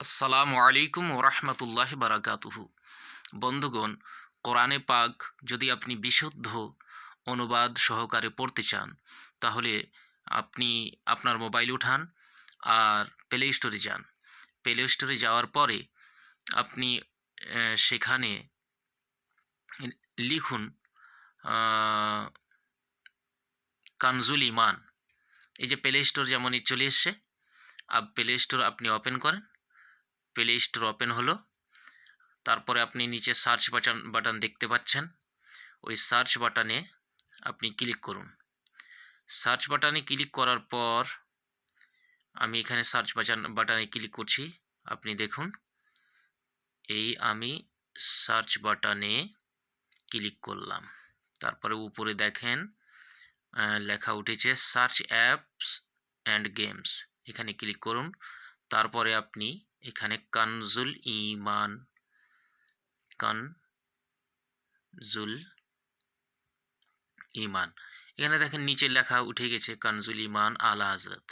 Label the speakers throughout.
Speaker 1: আসসালামু আলাইকুম ওরহমতুল্লাহ বারাকাতুহু। বন্ধুগণ, কোরআনে পাক যদি আপনি বিশুদ্ধ অনুবাদ সহকারে পড়তে চান, তাহলে আপনি আপনার মোবাইল উঠান আর প্লে স্টোরে যান। প্লে স্টোরে যাওয়ার পরে আপনি সেখানে লিখুন আহ, কানজুল ইমান। এই যে প্লে স্টোর যেমনই চলে এসছে, প্লে স্টোর আপনি ওপেন করেন। প্লে স্টোর ওপেন হলো, তারপরে আপনি নিচে সার্চ বাটন দেখতে পাচ্ছেন। ওই সার্চ বাটনে আপনি ক্লিক করুন। সার্চ বাটনে ক্লিক করার পর আমি এখানে সার্চ বাটনে ক্লিক করছি। আপনি দেখুন, এই আমি সার্চ বাটনে ক্লিক করলাম। তারপরে উপরে দেখেন লেখা উঠেছে সার্চ অ্যাপস অ্যান্ড গেমস। এখানে ক্লিক করুন। তারপরে আপনি এখানে কানজুল ইমান, এখানে দেখেন নিচে লেখা উঠে গেছে কানজুল ইমান আলা হজরত।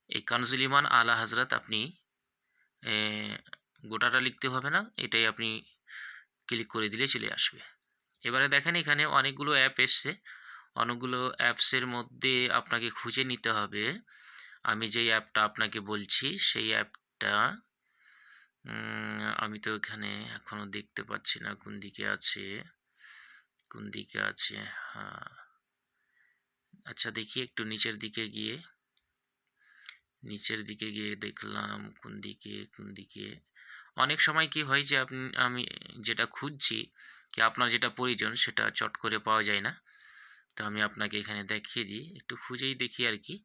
Speaker 1: এই কানজুল ইমান আলা হজরত আপনি এ, গোটাটা লিখতে হবে না, এটাই আপনি ক্লিক করে দিলে চলে আসবে। এবারে দেখেন এখানে অনেকগুলো অ্যাপ এসছে। অনেকগুলো অ্যাপসের মধ্যে আপনাকে খুঁজে নিতে হবে আমি যেই অ্যাপটা আপনাকে বলছি সেই অ্যাপটা। আমি তো এখানে এখনো দেখতে পাচ্ছি না কোন দিকে আছে, কোন দিকে আছে। হ্যাঁ, আচ্ছা দেখি একটু নিচের দিকে গিয়ে দেখলাম কোন দিকে। অনেক সময় কি হয় যে আমি যেটা খুঁজছি, কি আপনার যেটা প্রয়োজন সেটা চট করে পাওয়া যায় না। তো আমি আপনাকে এখানে দেখিয়ে দিই, একটু খুঁজেই দেখি আর কি।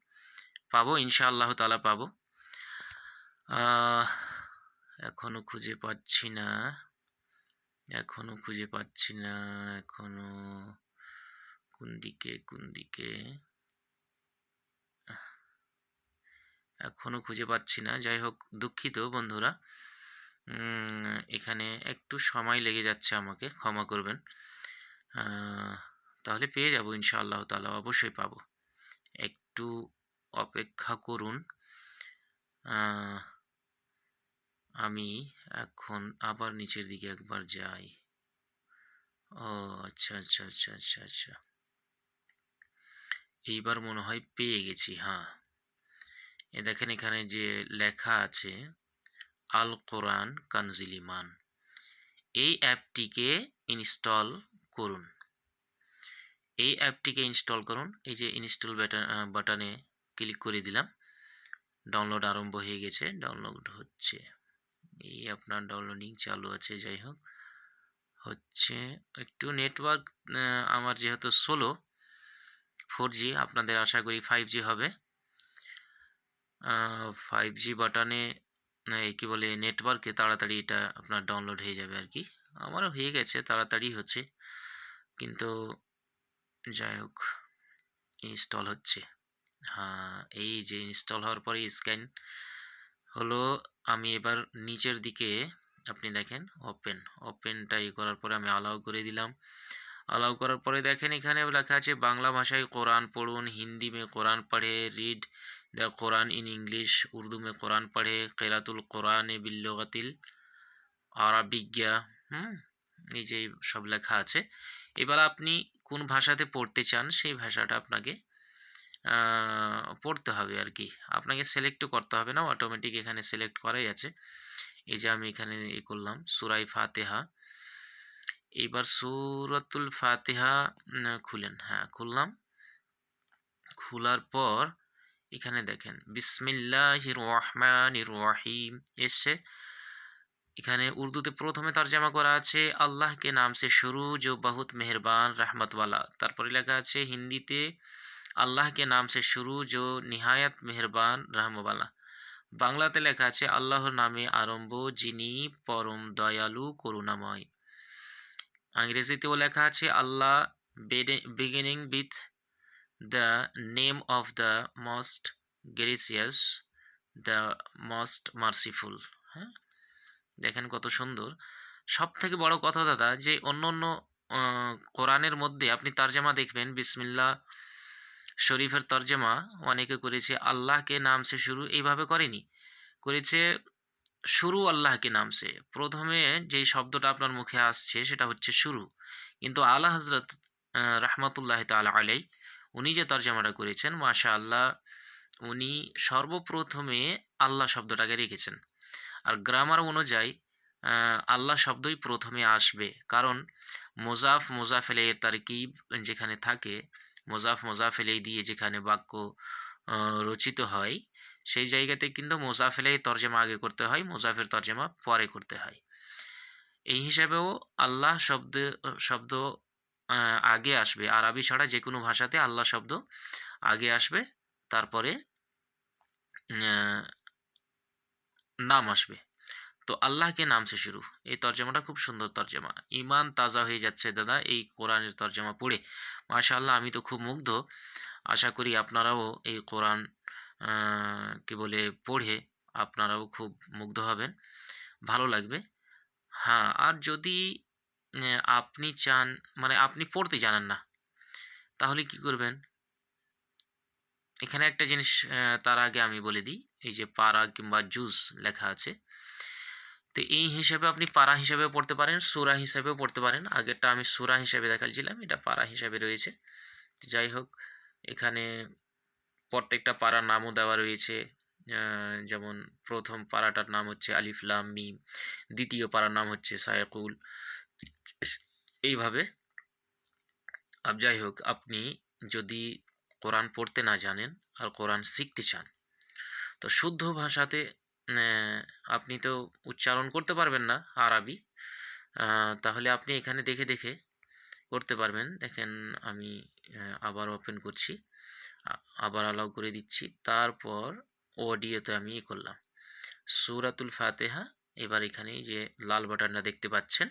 Speaker 1: পাবো, ইনশাআল্লাহ তাআলা পাবো। আহ, এখনো খুঁজে পাচ্ছি না, এখনো কোন দিকে এখনো খুঁজে পাচ্ছি না। যাই হোক, দুঃখিত বন্ধুরা। এখানে একটু সময় লেগে যাচ্ছে, আমাকে ক্ষমা করবেন। তাহলে পেয়ে যাব ইনশাআল্লাহ তাআলা, অবশ্যই পাবো। একটু অপেক্ষা করুন। আমি এখন আবার নিচের দিকে একবার যাই। ও আচ্ছা আচ্ছা আচ্ছা আচ্ছা আচ্ছা, এইবার মনে হয় পেয়ে গেছি। হ্যাঁ, এ দেখেন এখানে যে লেখা আছে আল কোরআন কানজিল ইমান, এই অ্যাপটিকে ইনস্টল করুন। এই যে ইনস্টল বাটনে ক্লিক করে দিলাম। ডাউনলোড আরম্ভ হয়ে গেছে, ডাউনলোড হচ্ছে। এই আপনার ডাউনলোডিং চালু আছে। যাই হোক, হচ্ছে একটু নেটওয়ার্ক আমার যেহেতু স্লো 4G, আপনাদের আশা করি 5G হবে। 5G বাটনে কি বলে নেটওয়ার্কে তাড়াতাড়ি এটা আপনার ডাউনলোড হয়ে যাবে আর কি। আমারও হয়ে গেছে, তাড়াতাড়ি হচ্ছে, কিন্তু যাই হোক ইনস্টল হচ্ছে। হ্যাঁ, এই যে ইনস্টল হওয়ার পরে স্ক্যান হলো। আমি এবার নিচের দিকে আপনি দেখেন ওপেনটা করার পরে আমি অ্যালাউ করে দিলাম। অ্যালাউ করার পরে দেখেন এখানে লেখা আছে বাংলা ভাষায় কোরআন পড়ুন, হিন্দি में কোরআন পড়ে, read the Quran in English, Urdu में কোরআন পড়ে, কেরাতুল কোরআন বিল্লুগাতিল আরাবিয়া। এই যে সব লেখা আছে। এবার আপনি কোন ভাষাতে পড়তে চান সেই ভাষাটা আপনাকে পড়তে হবে আর কি। আপনাকে সিলেক্টও করতে হবে না, অটোমেটিক এখানে সিলেক্ট করাই আছে। এই যে আমি এখানে করলাম সূরা ফাতিহা। এবার সূরাতুল ফাতিহা খুলেন। হ্যাঁ, খুললাম। খোলার পর এখানে দেখেন বিসমিল্লাহির রহমানির রহিম এসছে। এখানে উর্দুতে প্রথমে তর্জমা করা আছে আল্লাহ কে নাম সে শুরু जो बहुत मेहरबान रहमत वाला। তারপরে লেখা আছে হিন্দিতে আল্লাহ কে নাম সে শুরু जो निहायत मेहरबान रहम वाला। বাংলাতে লেখা আছে আল্লাহর নামে আরম্ভ যিনি পরম দয়ালু করুণাময়। ইংরেজিতেও লেখা আছে Allah beginning with the name of the most gracious, the most merciful. হ্যাঁ, দেখেন কত সুন্দর। সব থেকে বড় কথা দাদা, যে অন্য অন্য কোরআনের মধ্যে আপনি তর্জমা দেখবেন বিসমিল্লাহ শরীফের তর্জমা অনেকে করেছে আল্লাহকে নাম সে শুরু, এইভাবে করেনি, করেছে শুরু আল্লাহকে নামছে। ১ম এ যেই শব্দটা আপনার মুখে আসছে সেটা হচ্ছে শুরু। কিন্তু আলা হযরত রাহমাতুল্লাহি তাআলা আলাইহি উনি যে তরজমাটা করেছেন মাশাআল্লাহ উনি সর্বপ্রথমে আল্লাহ শব্দটাকে রেখেছেন। আর গ্রামার অনুযায়ী আ আল্লাহ শব্দই ১ম এ আসবে। কারণ মুজাফ, মুজাফ ইলাইহির তারকিব যেখানে থাকে, মুজাফ, মুজাফ ইলাইহি দিয়ে যেখানে বাক্য আ রচিত হয়, সেই জায়গাতে কিন্তু মুজাফ ইলাইহি তর্জমা আগে করতে হয়, মুজাফের তর্জমা পরে করতে হয়। এই হিসাবেও আল্লাহ শব্দ আ আগে আসবে। আরবি ছাড়া যেকোনো ভাষাতে আল্লাহ শব্দ আগে আসবে, তারপরে আ নাম আসবে। তো আল্লাহকে নামছে শুরু। এই তরজমাটা খুব সুন্দর তরজমা। ইমান তাজা হয়ে যাচ্ছে দাদা এই কোরআনের তরজমা পড়ে। মাশাআল্লাহ আমি তো খুব মুগ্ধ। আশা করি আপনারাও এই কোরআন আ কি বলে পড়ে আপনারাও খুব মুগ্ধ হবেন। ভালো লাগবে। হ্যাঁ, আর যদি আপনি চান মানে আপনি পড়তে জানেন না, তাহলে কি করবেন? এখানে একটা জিনিস তার আগে আমি বলে দিই। এই যে পারা কিংবা জুজ লেখা আছে। তো এই হিসেবে আপনি পারা হিসেবেও পড়তে পারেন, সূরা হিসেবেও পড়তে পারেন। আগেরটা আমি সূরা হিসেবে দেখাচ্ছিলাম, এটা পারা হিসেবে রয়েছে। যাই হোক, এখানে প্রত্যেকটা পারার নামও দেওয়া রয়েছে। আ যেমন ১ম পারাটার নাম হচ্ছে আলিফ, লাম, মিম। ২য় পারার নাম হচ্ছে সায়াকুল। এইভাবে যাই হোক, আপনি যদি কোরআন পড়তে না জানেন আর কোরআন শিখতে চান, তো শুদ্ধ ভাষাতে অ্যা আপনি তো উচ্চারণ করতে পারবেন না আরবি। আ তাহলে আপনি এখানে দেখে, দেখে করতে পারবেন। দেখেন আমি আবার ওপেন করছি। আ আবার অ্যালাউ করে দিচ্ছি। তারপর অডিওতে আমি করলাম। সূরাতুল ফাতিহা এবার এখানে এই যে লাল বাটনটা দেখতে পাচ্ছেন,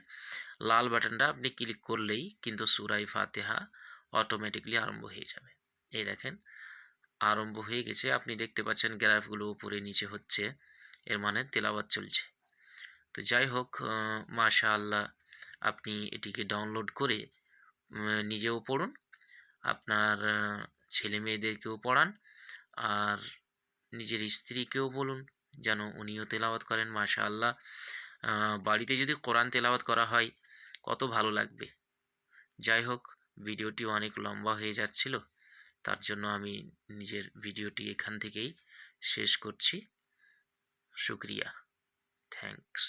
Speaker 1: লাল বাটনটা আপনি ক্লিক করলেই কিন্তু সূরায়ে ফাতিহা অটোমেটিক্যালি আরম্ভ হয়ে যাবে। এই দেখেন আরম্ভ হয়ে গেছে। আপনি দেখতে পাচ্ছেন গ্রাফগুলো উপরে নিচে হচ্ছে। এর মানে তেলাওয়াত চলছে। তো যাই হোক মাশাআল্লাহ আপনি এটিকে ডাউনলোড করে নিজেও পড়ুন, আপনার ছেলেমেয়েদেরকেও পড়ান, আর নিজের স্ত্রীকেও বলুন যেন উনিও তেলাওয়াত করেন। মাশাআল্লাহ বাড়িতে যদি কোরআন তেলাওয়াত করা হয় কত ভালো লাগবে। যাই হোক ভিডিওটি অনেক লম্বা হয়ে যাচ্ছিল। তার জন্য আমি নিজের ভিডিওটি এখান থেকেই শেষ করছি। শুকরিয়া। থ্যাংকস।